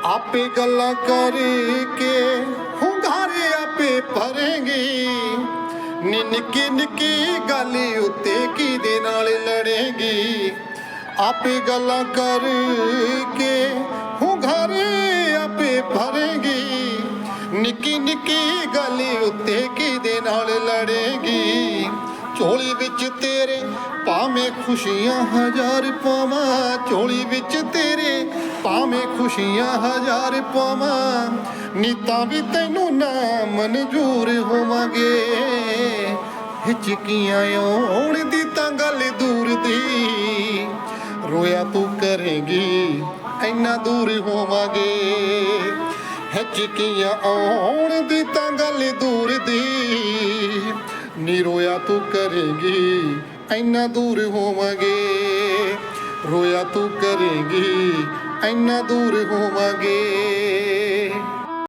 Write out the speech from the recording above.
आपे गल्लां करके हुंगारे आपे भरेंगी नी निक्की निक्की गल उत्ते किदे नाल लड़ेंगी आपे गल्लां करके हुंगारे आपे भरेंगी निक्की निक्की गल उत्ते किदे नाल लड़ेंगी झोली विच तेरे भावें खुशियां हजार पावां झोली विच तेरे भावें खुशियां हजार पावां नीतां भी तैनू ना मंजूर होवांगे हिचकियां आउण दी तां गल दूर दी रोया तू करेंगी इन्ना दूर होवांगे हिचकियां आउण दी तां गल दूर दी नी रोया तू करेंगी इन्ना दूर होवांगे रोया तू करेंगी इन्ना दूर होवांगे